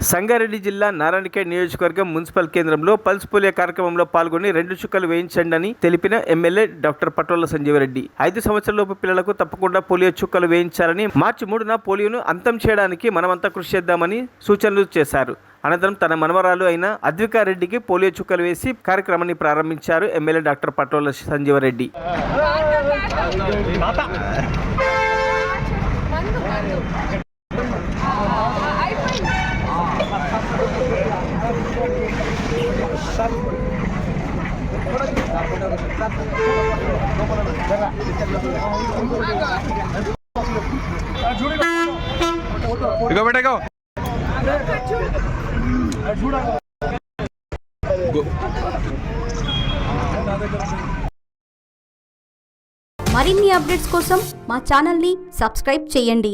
సంగారెడ్డి జిల్లా నారాయణఖేడ్ నియోజకవర్గం మున్సిపల్ కేంద్రంలో పల్స్ పోలియో కార్యక్రమంలో పాల్గొని 2 చుక్కలు వేయించండి అని తెలిపిన ఎమ్మెల్యే డాక్టర్ పటోళ్ల సంజీవరెడ్డి 5 సంవత్సరాలలోపు పిల్లలకు తప్పకుండా పోలియో చుక్కలు వేయించాలని మార్చి 3న పోలియోను అంతం చేయడానికి మనమంతా కృషి చేద్దామని సూచనలు చేశారు. అనంతరం తన మనవరాలు అయిన అద్వికారెడ్డికి పోలియో చుక్కలు వేసి కార్యక్రమాన్ని ప్రారంభించారు ఎమ్మెల్యే డాక్టర్ పటోళ్ల సంజీవరెడ్డి. మరిన్ని అప్డేట్స్ కోసం మా ఛానల్ని సబ్స్క్రైబ్ చేయండి.